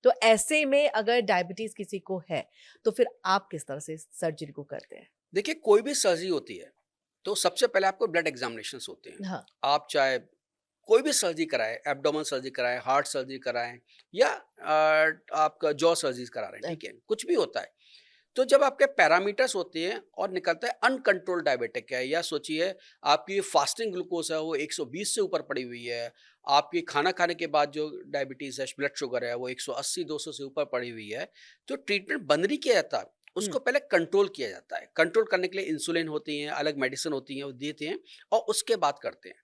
तो ऐसे में अगर डायबिटीज किसी को है तो फिर आप किस तरह से सर्जरी को करते हैं? देखिए, कोई भी सर्जरी होती है, तो सबसे पहले आपको ब्लड एग्ज़ामिनेशंस होते हैं। हाँ। आप चाहे कोई भी सर्जरी कराएँ, एब्डोमेन सर्जरी कराएँ, हार्ट सर्जरी कराएँ या आपका जॉ सर्जरीज़ करा रहे हैं, अ, ठीक है? कुछ भी होता है। तो जब आपके पैरामीटर्स होते हैं और निकलता है अनकंट्रोल्ड डायबिटिक है, या सोचिए आपकी फास्टिंग ग्लूकोज है वो 120 से ऊपर पड़ी हुई है, आपकी खाना खाने के बाद जो डायबिटीज है, ब्लड शुगर है वो 180-200 से ऊपर पड़ी हुई है, तो ट्रीटमेंट बंद नहीं किया जाता, हुँ। उसको पहले कंट्रोल किया जाता है। कंट्रोल करने के लिए इंसुलिन होती हैं, अलग मेडिसिन होती हैं, वो देते हैं और उसके बाद करते हैं।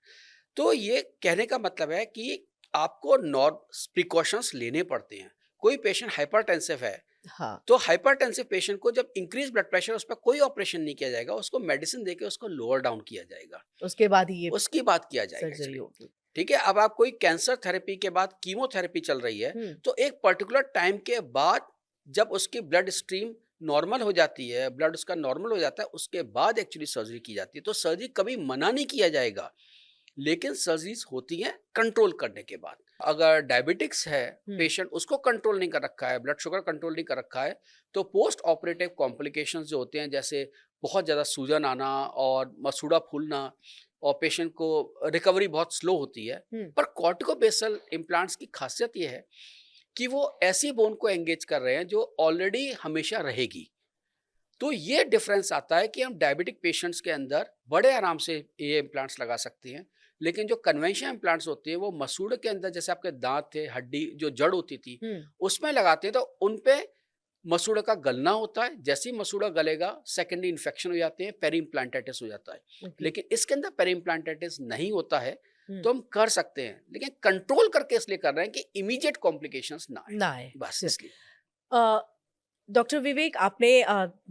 तो ये कहने का मतलब है कि आपको नॉर्म प्रिकॉशंस लेने पड़ते हैं। कोई पेशेंट हाइपरटेंसिव है, हाँ, तो हाइपरटेंसिव पेशेंट को जब इंक्रीज ब्लड प्रेशर, उस पर कोई ऑपरेशन नहीं किया जाएगा, उसको मेडिसिन देके उसको लोअर डाउन किया जाएगा, उसके बाद ही ये उसकी बात किया जाएगा सर्जरी एक्चुअली। होगी। ठीक है, अब आप कोई कैंसर थेरेपी के बाद कीमोथेरेपी चल रही है, हुँ। तो एक पर्टिकुलर टाइम के बाद जब उसकी ब्लड स्ट्रीम नॉर्मल हो जाती है, ब्लड उसका नॉर्मल हो जाता है, उसके बाद एक्चुअली सर्जरी की जाती है। तो सर्जरी कभी मना नहीं किया जाएगा, लेकिन सर्जरीज होती हैं कंट्रोल करने के बाद। अगर डायबिटिक्स है, हुँ। पेशेंट उसको कंट्रोल नहीं कर रखा है, ब्लड शुगर कंट्रोल नहीं कर रखा है, तो पोस्ट ऑपरेटिव कॉम्प्लिकेशंस जो होते हैं, जैसे बहुत ज़्यादा सूजन आना और मसूड़ा फूलना, और पेशेंट को रिकवरी बहुत स्लो होती है। हुँ। पर कॉर्टिकोबेसल इम्प्लांट्स की खासियत ये है कि वो ऐसी बोन को एंगेज कर रहे हैं जो ऑलरेडी हमेशा रहेगी। तो ये डिफरेंस आता है कि हम डायबिटिक पेशेंट्स के अंदर बड़े आराम से ये इम्प्लांट्स लगा सकते हैं, लेकिन जो कन्वेंशनल इम्प्लांट्स होते हैं वो मसूड़े के अंदर, जैसे आपके दांत थे, हड्डी जो जड़ होती थी, हुँ। उसमें लगाते हैं, तो उन पे मसूड़े का गलना होता है। जैसे ही मसूड़ा गलेगा, सेकेंडरी इन्फेक्शन हो जाते हैं, पेरी इम्प्लांटाइटिस हो जाता है। ओके। लेकिन इसके अंदर पेरी इम्प्लांटाइटिस नहीं होता है, हुँ। तो हम कर सकते हैं, लेकिन कंट्रोल करके इसलिए कर रहे हैं कि इमीडिएट कॉम्प्लिकेशंस ना आए, ना आए। बस स इसलिए। अ, डॉक्टर विवेक आपने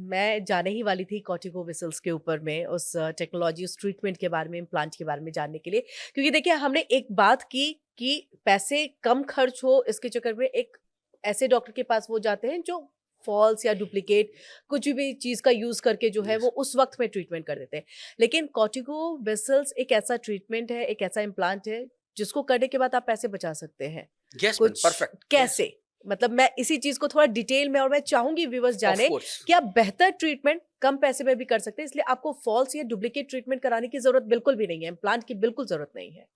मैं जाने ही वाली थी कॉर्टिकोविसल्स के ऊपर में उस टेक्नोलॉजी उस ट्रीटमेंट के बारे में इम्प्लांट के बारे में जानने के लिए क्योंकि देखिए हमने एक बात की कि पैसे कम खर्च हो इसके चक्कर में एक ऐसे डॉक्टर के पास वो जाते हैं जो फॉल्स या डुप्लीकेट कुछ भी चीज का यूज करके जो है वो यस, उस वक्त में ट्रीटमेंट कर देते हैं लेकिन कॉर्टिकोविसल्स एक ऐसा ट्रीटमेंट है एक ऐसा इम्प्लांट है जिसको करने के बाद आप पैसे बचा सकते हैं यस मैन, कुछ परफेक्ट, यस, कैसे? मतलब मैं इसी चीज़ को थोड़ा डिटेल में और मैं चाहूँगी व्यूअर्स ऑफ जाने कोर्स। कि आप बेहतर ट्रीटमेंट कम पैसे में भी कर सकते हैं, इसलिए आपको फ़ॉल्स या डुप्लीकेट ट्रीटमेंट कराने की ज़रूरत बिल्कुल भी नहीं है, इम्प्लांट की बिल्कुल ज़रूरत नहीं है।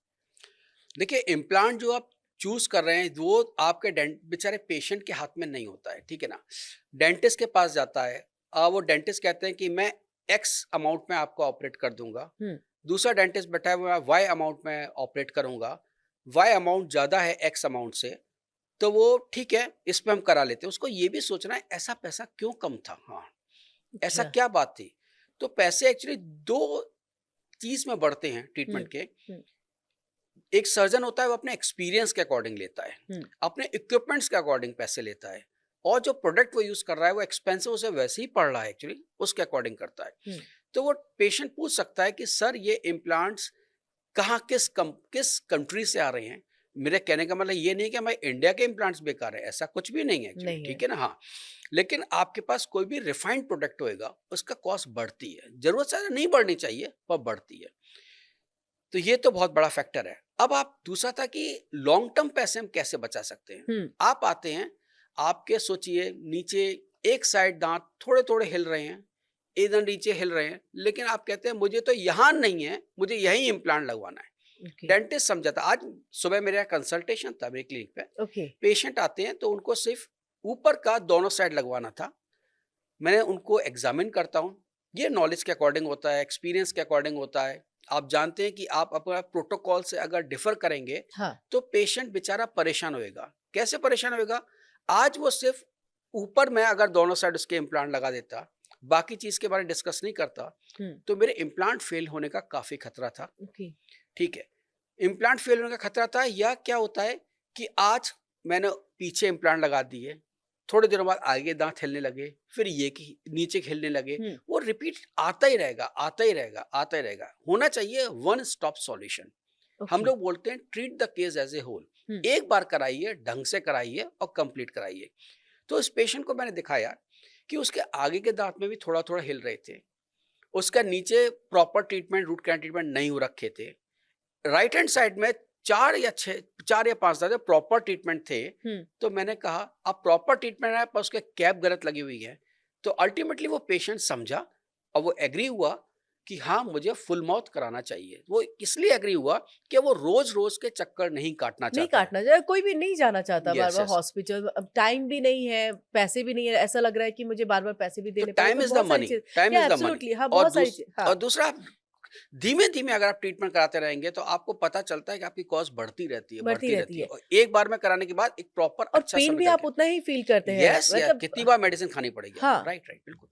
देखिए, इम्प्लांट जो आप चूज़ कर रहे हैं, वो आपके डेंट बेचारे पेशेंट के हाथ में नहीं होता है, ठीक है ना? डेंटिस्ट के पास जाता है, वो डेंटिस्ट कहते हैं कि मैं एक्स अमाउंट में आपको ऑपरेट कर दूँगा। हुँ। दूसरा डेंटिस्ट बैठा है, मैं वाई अमाउंट में ऑपरेट करूँगा। वाई अमाउंट ज़्यादा है एक्स अमाउंट से, तो वो ठीक है, इस पे हम करा लेते हैं। उसको ये भी सोचना है, ऐसा पैसा क्यों कम था? हाँ, ऐसा अच्छा। क्या बात थी? तो पैसे एक्चुअली 2 चीज़ में बढ़ते हैं हुँ, ट्रीटमेंट के। हुँ, एक सर्जन होता है, वो अपने एक्सपीरियंस के अकॉर्डिंग लेता है, हुँ, अपने इक्विपमेंट्स के अकॉर्डिंग पैसे लेता है, और जो प्रोडक्ट वो यूज़ कर रहा है वो एक्सपेंसिव उसे वैसे ही पड़ रहा है एक्चुअली, उसके अकॉर्डिंग करता है। हुँ। तो वो पेशेंट पूछ सकता है कि सर ये इम्प्लांट्स कहाँ किस कंट्री से आ रहे हैं? मेरे कहने का मतलब ये नहीं कि हमारे इंडिया के इम्प्लांट्स बेकार है, ऐसा कुछ भी नहीं है एक्चुअली, नहीं है। ठीक है ना? हाँ, लेकिन आपके पास कोई भी रिफाइंड प्रोडक्ट होएगा, उसका कॉस्ट बढ़ती है। ज़रूरत से ज़्यादा नहीं बढ़नी चाहिए, पर बढ़ती है। तो ये तो बहुत बड़ा फैक्टर है। अब आप दूसरा था कि लॉन्ग टर्म पैसे हम कैसे बचा सकते हैं? हुँ, आप आते हैं, आपके सोचिए नीचे एक साइड दाँत थोड़े-थोड़े हिल रहे हैं, इधर नीचे हिल रहे हैं, लेकिन आप कहते हैं मुझे तो यहाँ नहीं है, मुझे यहीं इम्प्लांट लगवाना है। ओके, डेंटिस्ट समझा था, आज सुबह मेरा कंसल्टेशन था मेरी क्लिनिक पे, ओके। पेशेंट आते हैं तो उनको सिर्फ़ ऊपर का दोनों साइड लगवाना था। मैं उनको एग्ज़ामिन करता हूँ। ये नॉलेज के अकॉर्डिंग होता है, एक्सपीरियंस के अकॉर्डिंग होता है। आप जानते हैं कि आप अपना प्रोटोकॉल से अगर डिफ़र करेंगे, हाँ, तो पेशेंट बेचारा परेशान होएगा। कैसे परेशान होएगा? आज वो सिर्फ़ ऊपर मैं अगर दोनों साइड उसके इम्प्लांट लगा देता, बाकी चीज़ के बारे में डिस्कस नहीं करता, हुँ, तो मेरे इम्प्लांट फ़ेल होने का काफ़ी खतरा था। ओके। ठीक है। इम्प्लांट फेल होने का खतरा था, या क्या होता है कि आज मैंने पीछे इम्प्लांट लगा दिए, थोड़ी देर बाद आगे दाँत हिलने लगे, फिर ये कि नीचे हिलने लगे, हुँ, वो रिपीट आता ही रहेगा, आता ही रहेगा, आता ही रहेगा। होना चाहिए वन स्टॉप सॉल्यूशन। हम ओके। लोग बोलते हैं treat the case as a whole. हुँ, एक बार कराइए, ढंग से कराइए और कंप्लीट कराइए। तो इस पेशेंट को मैंने दिखाया कि उसके आगे के दाँत में भी थोड़ा-थोड़ा हिल रहे थे। उसका नीचे proper treatment, root canal treatment नहीं हो रखे थे। राइट हैंड साइड में 4 या 5 दादा प्रॉपर ट्रीटमेंट थे। हम्म। तो मैंने कहा अब प्रॉपर ट्रीटमेंट है पर उसके कैप गलत लगी हुई है। तो अल्टीमेटली वो पेशेंट समझा और वो एग्री हुआ कि हाँ मुझे फुल माउथ कराना चाहिए। वो इसलिए एग्री हुआ कि वो रोज रोज के चक्कर नहीं काटना नहीं चाहता है। काटना चाहिए, कोई भी नहीं जाना चाहता बार यस बार यस। हॉस्पिटल। अब टाइम भी नहीं है, पैसे भी नहीं है, ऐसा लग रहा है कि मुझे बार बार पैसे भी तो देने टाइम पड़ेंगे, इज द बहुत सारी मनी, चीज। टाइम या इज द मनी। एब्सोल्युटली, हाँ, और बहुत सारी चीज, हाँ। और दूसरा, धीमे धीमे अगर आप ट्रीटमेंट कराते रहेंगे तो आपको पता चलता है कि आपकी कॉस्ट बढ़ती रहती है, बढ़ती बढ़ती रहती रहती है, है, और एक बार में कराने के बाद एक प्रॉपर और अच्छा सा पेन भी निकल आप के। उतना ही फील करते हैं, यस यस, मतलब कितनी बार मेडिसिन खानी पड़ेगी आपको। हाँ। राइट राइट, बिल्कुल।